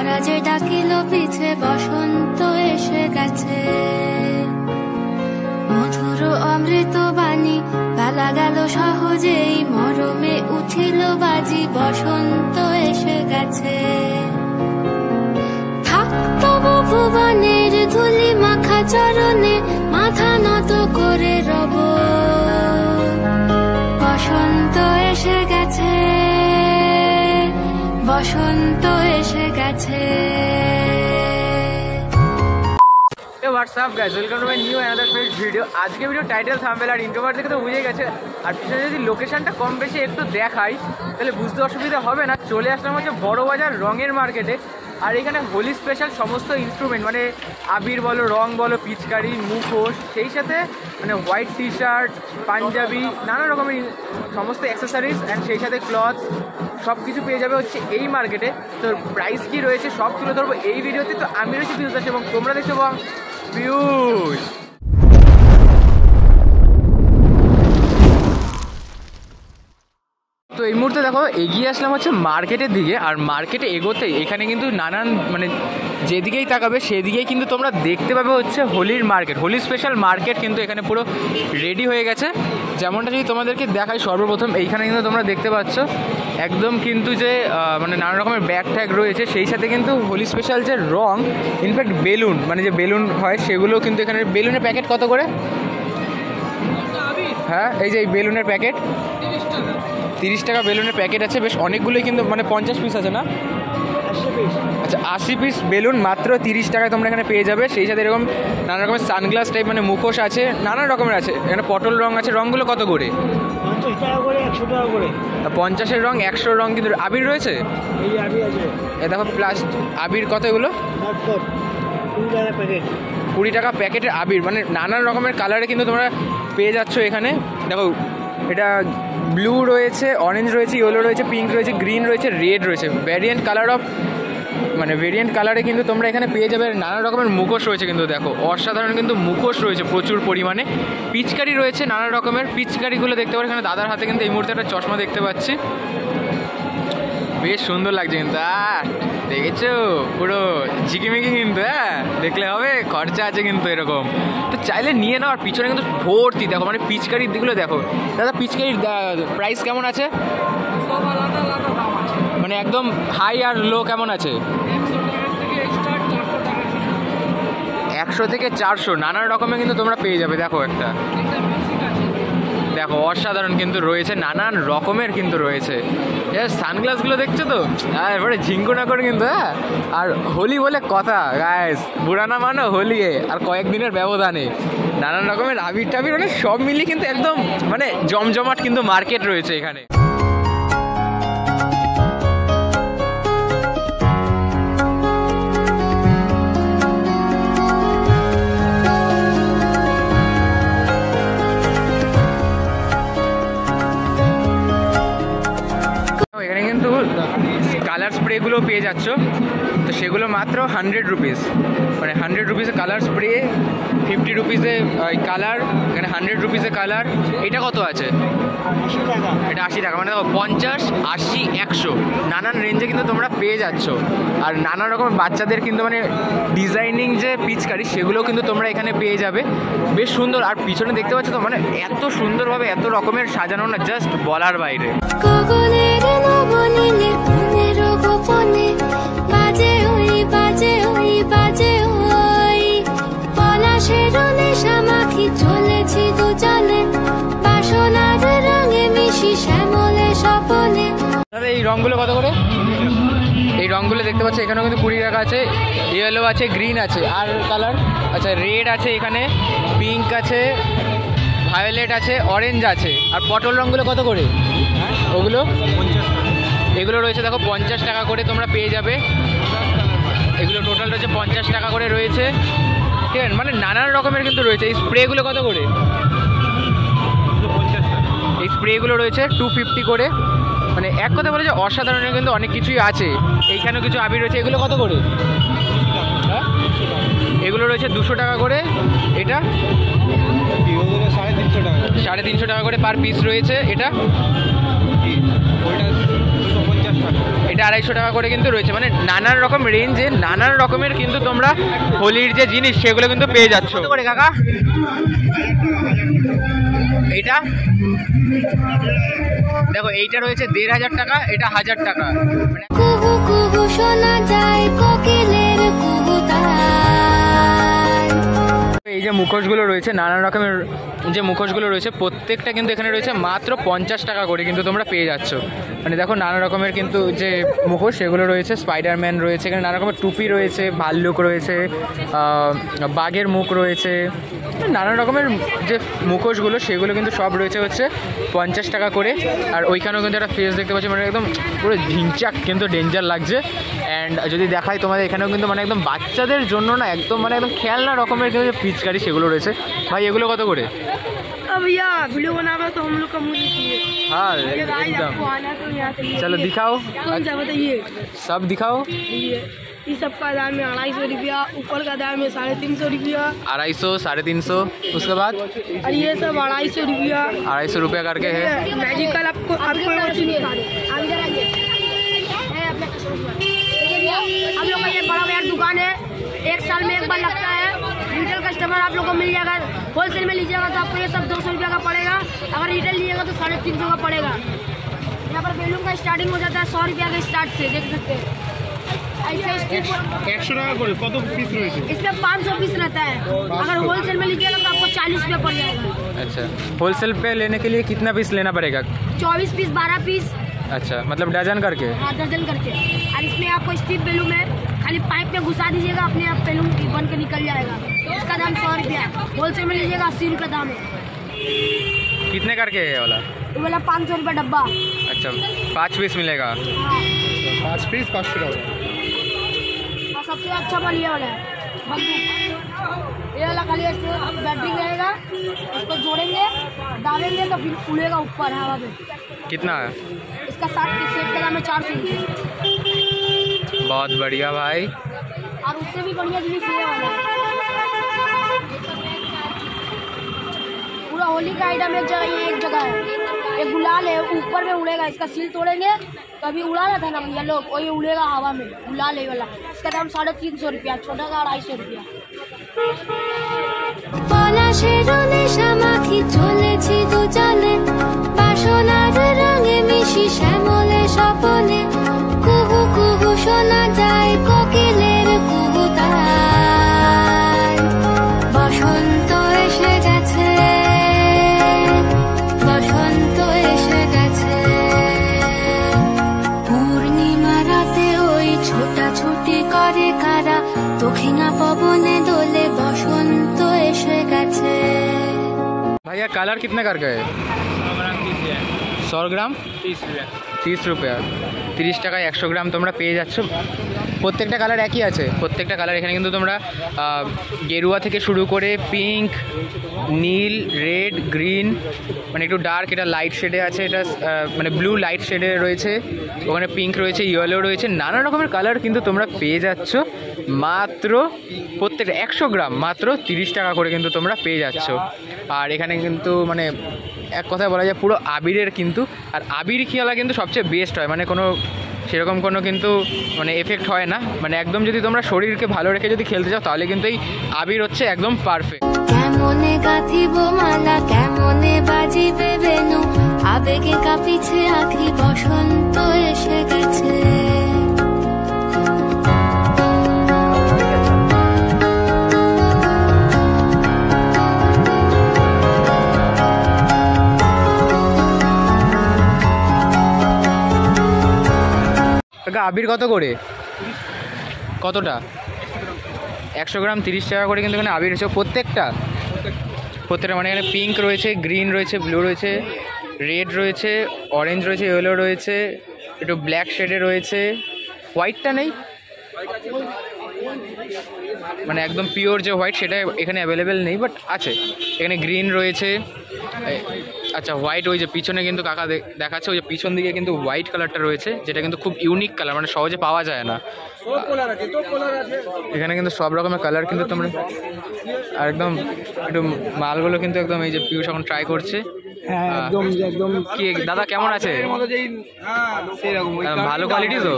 তারা যে ডাকিল পিছে বসন্ত এসে গেছে। মধুর অমৃত বাণী বেলা গেল সহজেই, মরমে উঠিল বাজি বসন্ত এসে গেছে। থাকতব ভুবনের ধুলি মাখা চরণে মাথা নত করে রব, বসন্ত এসে গেছে, বসন্ত এসে গেছে। WhatsApp guys, welcome to my new another fresh video. আজকে ভিডিও টাইটেল থাম্বনেল আর ইন্ট্রোভার্ট দেখে তো বুঝে গেছে। আর পিছনে যদি লোকেশনটা কম বেশি একটু দেখাই তাহলে বুঝতে অসুবিধা হবে না। চলে আসলাম হচ্ছে বড় বাজার রঙের মার্কেটে। আর এখানে হোলি স্পেশাল সমস্ত ইনস্ট্রুমেন্ট মানে আবির বলো, রং বলো, পিচকারি, মুখোশ, সেই সাথে মানে হোয়াইট টি শার্ট, পাঞ্জাবি, নানা রকমের সমস্ত অ্যাক্সেসরিজ অ্যান্ড সেই সাথে ক্লথ সব কিছু পেয়ে যাবে হচ্ছে এই মার্কেটে। তো প্রাইস কী রয়েছে সব তুলে ধরবো এই ভিডিওতে। তো আমি রয়েছি পিউষ দাস এবং তোমরা দেখছো পিউষ। তো এই মুহূর্তে দেখো এগিয়ে আসলাম হচ্ছে মার্কেটের দিকে। আর মার্কেটে এগোতে এখানে কিন্তু নানান মানে যেদিকেই তাকাবে সেদিকেই কিন্তু তোমরা দেখতে পাবে হচ্ছে হোলির মার্কেট, হোলি স্পেশাল মার্কেট কিন্তু এখানে পুরো রেডি হয়ে গেছে। যেমনটা যদি তোমাদেরকে দেখাই, সর্বপ্রথম এইখানে কিন্তু তোমরা দেখতে পাচ্ছ একদম কিন্তু যে মানে নানা রকমের ব্যাগ ট্যাগ রয়েছে, সেই সাথে কিন্তু হোলি স্পেশাল যে রং, ইনফ্যাক্ট বেলুন মানে যে বেলুন হয় সেগুলো কিন্তু এখানে। বেলুনের প্যাকেট কত করে? হ্যাঁ, এই যে এই বেলুনের প্যাকেট 30 টাকা বেলুনের প্যাকেট আছে। বেশ অনেকগুলোই কিন্তু মানে 50 পিস আছে না? 80 পিস। আচ্ছা, 80 পিস বেলুন মাত্র 30 টাকায় তোমরা এখানে পেয়ে যাবে। সেই সাথে এরকম নানা রকমের সানগ্লাস টাইপ মানে মুখোশ আছে, নানা রকমের আছে। এখানে পটল রং আছে। রঙগুলো কত করে? 50 টাকা করে, 100 টাকা করে। 50-এর রং, 100 রং কিন্তু। আবির রয়েছে? এই আবির আছে। এ দেখো আবির কত এগুলো? 20 টাকা প্যাকেট। 20 টাকা প্যাকেটের আবির মানে নানান রকমের কালারে কিন্তু তোমরা পেয়ে যাচ্ছ এখানে। দেখো এটা ব্লু রয়েছে, অরেঞ্জ রয়েছে, ইয়েলো রয়েছে, পিঙ্ক রয়েছে, গ্রিন রয়েছে, রেড রয়েছে। ভ্যারিয়েন্ট কালার অফ মানে ভেরিয়েন্ট কালারে কিন্তু তোমরা এখানে পেয়ে যাবে। নানা রকমের মুখোশ রয়েছে কিন্তু, দেখো অসাধারণ কিন্তু মুখোশ রয়েছে প্রচুর পরিমাণে। পিচকারি রয়েছে, নানা রকমের পিচকারিগুলো দেখতে পারো। এখানে দাদার হাতে কিন্তু এই মুহূর্তে একটা চশমা দেখতে পাচ্ছি, বেশ সুন্দর লাগছে কিন্তু। দেখেছো পুরো ঝিকিমিকি কিন্তু। হ্যাঁ, দেখলে হবে, খরচা আছে কিন্তু এরকম। তো চাইলে নিয়ে নাও। আর পিছনে কিন্তু ভর্তি দেখো মানে পিচকারির দিকগুলো দেখো। দাদা পিচকারির প্রাইস কেমন আছে? মানে একদম হাই আর লো কেমন আছে? 100 থেকে 400 নানান রকমের কিন্তু তোমরা পেয়ে যাবে। দেখো একটা দেখো অসাধারণ কিন্তু রয়েছে, নানান রকমের কিন্তু রয়েছে। সানগ্লাসগুলো দেখছো তো, এবারে ঝিঙ্কু না করে কিন্তু। হ্যাঁ, আর হোলি বলে কথা গাইস, বুড়ানা মানো হোলি আর কয়েকদিনের ব্যবধানে নানান রকমের আবির টাবির মানে সব মিলিয়ে কিন্তু একদম মানে জমজমাট কিন্তু মার্কেট রয়েছে এখানে। এখানে কিন্তু কালার স্প্রেগুলো পেয়ে যাচ্ছ। তো সেগুলো মাত্র 100 রুপিস, মানে 100 রুপিসে কালার স্প্রে, 50 রুপিসে কালার, এখানে 100 রুপিসে কালার। এটা কত আছে? 80 টাকা। এটা 80 টাকা। মানে দেখো 50, 80, 100 নানান রেঞ্জে কিন্তু তোমরা পেয়ে যাচ্ছ। আর নানা রকম বাচ্চাদের কিন্তু মানে ডিজাইনিং যে পিচকারি সেগুলোও কিন্তু তোমরা এখানে পেয়ে যাবে। বেশ সুন্দর। আর পিছনে দেখতে পাচ্ছ তো মানে এত সুন্দরভাবে এত রকমের সাজানো না, জাস্ট বলার বাইরে। বাজে ওই বাজে ওই বাজে ওই পলাশের নেশামাখি চলেছি দু চলে বাসনার রঙে মিশি শ্যামলে সপনে। দাদা এই রঙগুলো কত করে? এই রঙগুলো দেখতে পাচ্ছ এখানেও কিন্তু 20 টাকা আছে। ইয়েলো আছে, গ্রিন আছে, আর কালার আচ্ছা রেড আছে, এখানে পিঙ্ক আছে, ভায়োলেট আছে, অরেঞ্জ আছে। আর পটল রঙগুলো কত করে? ওগুলো এগুলো রয়েছে দেখো 50 টাকা করে তোমরা পেয়ে যাবে। এগুলো টোটাল রয়েছে 50 টাকা করে রয়েছে। ঠিক আছে, মানে নানান রকমের কিন্তু রয়েছে। এই স্প্রেগুলো কত করে? এই স্প্রেগুলো রয়েছে 250 করে। মানে এক কথা বলে যে অসাধারণ কিন্তু অনেক কিছুই আছে। এইখানেও কিছু আবির রয়েছে। এগুলো কত করে? হ্যাঁ, এগুলো রয়েছে 200 টাকা করে। এটা 350 টাকা। 350 টাকা করে পার পিস রয়েছে। এটা এটা 250 টাকা করে কিন্তু রয়েছে। মানে নানান রকম রেঞ্জে নানান রকমের কিন্তু তোমরা হোলির যে জিনিস সেগুলো কিন্তু পেয়ে যাচ্ছ। কত করে কাকা এইটা? দেখো এইটা রয়েছে 1500 টাকা, এটা 1000 টাকা। কুহু কুহু শোনা যায় কোকিলের কুহুতান। এই যে মুখোশগুলো রয়েছে, নানান রকমের যে মুখোশগুলো রয়েছে প্রত্যেকটা কিন্তু এখানে রয়েছে মাত্র 50 টাকা করে কিন্তু তোমরা পেয়ে যাচ্ছ। মানে দেখো নানা রকমের কিন্তু যে মুখোশ সেগুলো রয়েছে, স্পাইডারম্যান রয়েছে, এখানে নানা রকমের টুপি রয়েছে, ভাল্লুক রয়েছে, বাঘের মুখ রয়েছে, নানা রকমের যে মুখোশগুলো সেগুলো কিন্তু সব রয়েছে হচ্ছে 50 টাকা করে। আর ওইখানেও কিন্তু একটা ফেস দেখতে পাচ্ছি, মানে একদম পুরো ঝিংচাক কিন্তু ডেঞ্জার লাগছে। অ্যান্ড যদি দেখাই তোমাদের এখানেও কিন্তু মানে একদম বাচ্চাদের জন্য না একদম মানে একদম খেলনা রকমের কিন্তু যে পিচকারি সেগুলো রয়েছে। ভাই এগুলো কত করে? भैया वीडियो बनाना तो हम लोग का मुझे चाहिए। हाँ ये गाइस एकदम। आपको आना तो यहाँ से चलो दिखाओ, कौन सा बताइए? सब दिखाओ। ये सब का दाम है 250 रुपया, ऊपर का दाम है 350 रुपया, 250, 350, उसके बाद और ये सब 250 रुपया। 250 रुपया करके है। मैजिकल आपको आपको हम लोग का ये बड़ा बड़ा दुकान है, 1 साल में एक बार लगता है। रिटेल कस्टमर आप लोग को मिल जाएगा। होलसेल में लीजिएगा तो आपको ये सब 200 रुपया का पड़ेगा, अगर रिटेल लीजिएगा तो 350 का पड़ेगा। यहाँ पर बैलून का स्टार्टिंग हो जाता है 100 रुपया के स्टार्ट से, देख सकते हैं। ऐसे 100 টাকা করে কত পিস রয়েছে? इसमें 500 पीस रहता है, अगर होलसेल में लीजिएगा तो आपको 40 रुपया पड़ जाएगा। अच्छा, होलसेल पे लेने के लिए कितना पीस लेना पड़ेगा? 24 पीस 12 पीस, अच्छा मतलब डजन करके। हाँ दर्जन करके। और इसमें आपको स्टिप बैलून है, खाली पाइप में घुसा दीजिएगा अपने आप बैलून बन के निकल जाएगा। इसका दाम 100 रुपया, होलसेल में लीजिएगा 80 रुपया दाम है। कितने करके है ये वाला? ये वाला 500 रुपया डब्बा। अच्छा 5 पीस मिलेगा। हाँ 5 পিস 500 টাকা। और सबसे अच्छा वाला ये वाला है बंदूक। ये वाला खाली बैटरी रहेगा, इसको जोड़ेंगे डालेंगे तो फिर उड़ेगा ऊपर हवा में। कितना है? इसका 7 पीस सेट का दाम है 400 रुपया। बहुत बढ़िया भाई। और उससे भी बढ़िया जिनिस ये वाला है, पूरा होली का आइटम एक जगह, ये एक जगह है। एक गुलाल है ऊपर में उड़ेगा, इसका सील तोड़ेंगे तो अभी उड़ा रहा था ना भैया लोग, और ये उड़ेगा हवा में, गुलाल है वाला। इसका दाम 350 रुपया, छोटा का 250 रुपया। পলাশের নেশা মাখি চলেছি দুজনে, বাসনার রঙে মিশি শ্যামলে স্বপনে, কুহু কুহু শোনা যায় কোকিলের কুহুতান। বসন্ত এসে গেছে, বসন্ত এসে গেছে, পূর্ণিমা রাতে ওই ছোটাছুটি করে কারা, দক্ষিণা পবনে দোলে বসন্ত এসে গেছে। भैया कलर कितने करके है? 100 গ্রাম 30 रुपया। 30 টাকায় 100 গ্রাম তোমরা পেয়ে যাচ্ছ। প্রত্যেকটা কালার একই আছে, প্রত্যেকটা কালার এখানে কিন্তু তোমরা গেরুয়া থেকে শুরু করে পিঙ্ক, নীল, রেড, গ্রিন, মানে একটু ডার্ক, এটা লাইট শেডে আছে, এটা মানে ব্লু লাইট শেডে রয়েছে, ওখানে পিঙ্ক রয়েছে, ইয়েলো রয়েছে, নানা রকমের কালার কিন্তু তোমরা পেয়ে যাচ্ছ মাত্র প্রত্যেকটা 100 গ্রাম মাত্র 30 টাকা করে কিন্তু তোমরা পেয়ে যাচ্ছ। আর এখানে কিন্তু মানে এক কথায় বলা যায় পুরো আবিরের কিন্তু, আর আবির খেলা কিন্তু সবচেয়ে বেস্ট হয়, মানে কোনো সেরকম কোনো কিন্তু মানে এফেক্ট হয় না, মানে একদম যদি তোমরা শরীরকে ভালো রেখে যদি খেলতে চাও তাহলে কিন্তু এই আবির হচ্ছে একদম পারফেক্ট। কেমনে গাঁথিব মালা, কেমনে বাজিবে বেনু, আবেগে কাঁপিছে আখি, বসন্ত এসে গেছে। আবির কত করে? কতটা? 100 গ্রাম 30 টাকা করে কিন্তু এখানে আবির হচ্ছে প্রত্যেকটা মানে এখানে পিঙ্ক রয়েছে, গ্রিন রয়েছে, ব্লু রয়েছে, রেড রয়েছে, অরেঞ্জ রয়েছে, ইয়েলো রয়েছে, একটু ব্ল্যাক শেডে রয়েছে, হোয়াইটটা নেই, মানে একদম পিওর যে হোয়াইট সেটা এখানে অ্যাভেলেবেল নেই, বাট আছে এখানে। গ্রিন রয়েছে, আচ্ছা হোয়াইট ওই যে পিছনে কিন্তু কাকা দেখাচ্ছে, ওই যে পিছন দিকে কিন্তু হোয়াইট কালারটা রয়েছে, যেটা কিন্তু খুব ইউনিক কালার, মানে সহজে পাওয়া যায় না। এখানে কিন্তু সব রকমের কালার কিন্তু তোমরা, আর একদম একটু মালগুলো কিন্তু একদম এই যে পিউষ এখন ট্রাই করছে, হ্যাঁ একদম একদম কি দাদা কেমন আছে? ভালো কোয়ালিটি তো,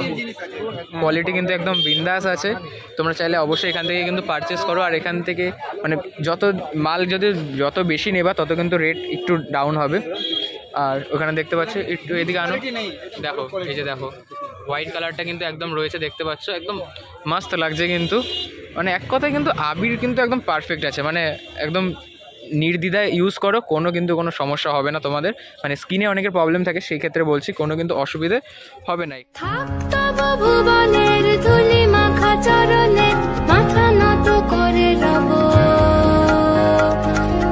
কোয়ালিটি কিন্তু একদম বিন্দাস আছে। তোমরা চাইলে অবশ্যই এখান থেকে কিন্তু পারচেস করো। আর এখান থেকে মানে যত মাল যদি যত বেশি নেবা তত কিন্তু রেট একটু ডাউন হবে। আর ওখানে দেখতে পাচ্ছ, একটু এদিকে আনো, দেখো এই যে দেখো হোয়াইট কালারটা কিন্তু একদম রয়েছে, দেখতে পাচ্ছ একদম মাস্ত লাগছে কিন্তু। মানে এক কথায় কিন্তু আবির কিন্তু একদম পারফেক্ট আছে, মানে একদম নির্দ্বিধায় ইউজ করো, কোনো সমস্যা হবে না তোমাদের। মানে স্কিনে অনেকের প্রবলেম থাকে, সেই ক্ষেত্রে বলছি কোনো কিন্তু অসুবিধে হবে না। থাকতো ভুবনের ধুলি মাখা চরণে মাথা নত করে রব,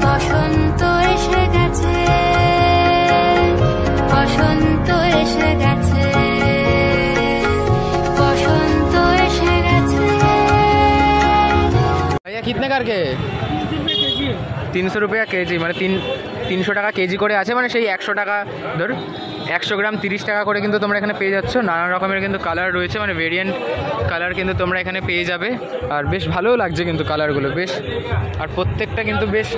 বসন্ত এসে গেছে, বসন্ত এসে গেছে, বসন্ত এসে গেছে। ভাইয়া কিতনে কারকে? 300 रुपया কেজি, মানে 300 টাকা কেজি করে আছে, মানে সেই 100 টাকা ধর 100 গ্রাম 30 টাকা করে কিন্তু তোমরা এখানে পেয়ে যাচ্ছ। নানা রকমের কিন্তু কালার রয়েছে, মানে ভেরিয়েন্ট কালার কিন্তু তোমরা এখানে পেয়ে যাবে। আর বেশ ভালোও লাগছে কিন্তু কালারগুলো বেশ, আর প্রত্যেকটা কিন্তু বেশ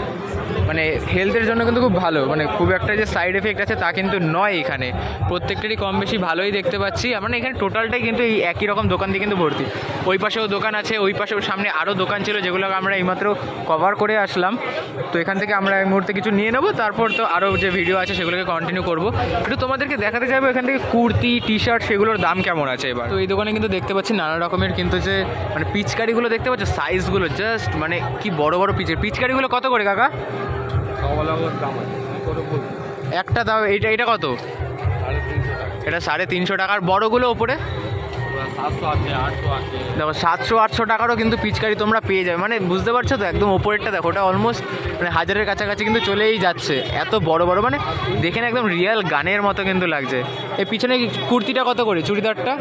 মানে হেলথের জন্য কিন্তু খুব ভালো, মানে খুব একটা যে সাইড এফেক্ট আছে তা কিন্তু নয়। এখানে প্রত্যেকটারই কম বেশি ভালোই দেখতে পাচ্ছি। মানে এখানে টোটালটাই কিন্তু এই একই রকম দোকান দিয়ে কিন্তু ভর্তি। ওই পাশেও দোকান আছে, ওই পাশেও সামনে আরও দোকান ছিল যেগুলো আমরা এইমাত্র কভার করে আসলাম। তো এখান থেকে আমরা এই মুহূর্তে কিছু নিয়ে নেবো, তারপর তো আরও যে ভিডিও আছে সেগুলোকে কন্টিনিউ করবো। একটু তোমাদেরকে দেখাতে যাবো এখান থেকে কুর্তি টি শার্ট সেগুলোর দাম কেমন আছে এবার। তো এই দোকানে কিন্তু দেখতে পাচ্ছি নানা রকমের কিন্তু যে মানে পিচকারিগুলো দেখতে পাচ্ছ, সাইজগুলো জাস্ট মানে কি বড় বড় পিচকারিগুলো কত করে কাকা? একটা দাও, এইটা কত? এটা 350 টাকার। বড়গুলো ওপরে দেখো 700-800 টাকারও কিন্তু পিচকারি তোমরা পেয়ে যাবে। মানে বুঝতে পারছো তো, একদম ওপরেরটা দেখো, ওটা অলমোস্ট মানে 1000-এর কাছাকাছি কিন্তু চলেই যাচ্ছে, এত বড় বড়, মানে দেখে না একদম রিয়েল গানের মতো কিন্তু লাগছে। এই পিছনে কুর্তিটা কত করে? চুড়িদারটা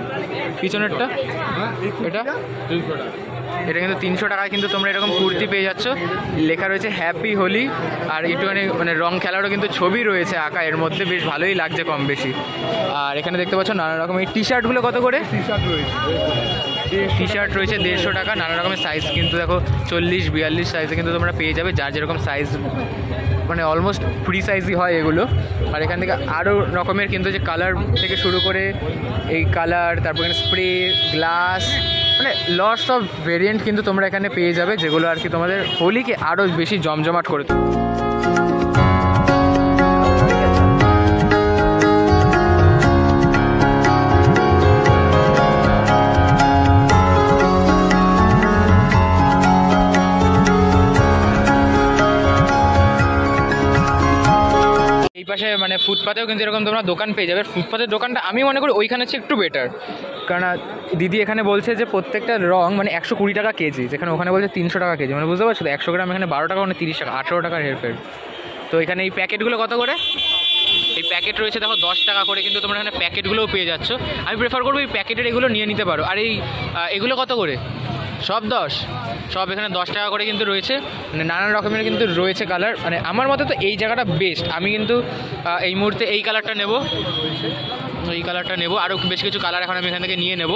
পিছনেরটা এটা 300 টাকা। এটা কিন্তু 300 টাকায় কিন্তু তোমরা এরকম কুর্তি পেয়ে যাচ্ছ, লেখা রয়েছে হ্যাপি হোলি। আর একটুখানি মানে রং খেলারও কিন্তু ছবি রয়েছে আঁকা এর মধ্যে, বেশ ভালোই লাগছে কম বেশি। আর এখানে দেখতে পাচ্ছ নানা রকমের টি শার্টগুলো কত করে? টি শার্ট রয়েছে 150 টাকা। নানা রকমের সাইজ কিন্তু দেখো 40-42 সাইজে কিন্তু তোমরা পেয়ে যাবে, যার যেরকম সাইজ, মানে অলমোস্ট ফ্রি সাইজই হয় এগুলো। আর এখান থেকে আরও রকমের কিন্তু যে কালার থেকে শুরু করে এই কালার, তারপর এখানে স্প্রে, গ্লাস, মানে লটস অফ ভেরিয়েন্ট কিন্তু তোমরা এখানে পেয়ে যাবে, যেগুলো আর কি তোমাদের হোলিকে আরও বেশি জমজমাট করে দেবে। এই পাশে মানে ফুটপাতেও কিন্তু এরকম তোমরা দোকান পেয়ে যাবে। ফুটপাতের দোকানটা আমি মনে করি ওইখানে হচ্ছে একটু বেটার, কারণ দিদি এখানে বলছে যে প্রত্যেকটা রং মানে 120 টাকা কেজি, যেখানে ওখানে বলছে 300 টাকা কেজি। মানে বুঝতে পারছো তো, 100 গ্রাম এখানে 12 টাকা, মানে 30 টাকা, 18 টাকার হেরফের। তো এখানে এই প্যাকেটগুলো কত করে? এই প্যাকেট রয়েছে দেখো 10 টাকা করে, কিন্তু তোমরা এখানে প্যাকেটগুলোও পেয়ে যাচ্ছ। আমি প্রেফার করবো এই প্যাকেটের এগুলো নিয়ে নিতে পারো। আর এই এগুলো কত করে? সব 10, সব এখানে 10 টাকা করে কিন্তু রয়েছে। মানে নানান রকমের কিন্তু রয়েছে কালার। মানে আমার মতে তো এই জায়গাটা বেস্ট। আমি কিন্তু এই মুহূর্তে এই কালারটা নেব, এই কালারটা নেব। আরও বেশ কিছু কালার এখন আমি এখান থেকে নিয়ে নেব।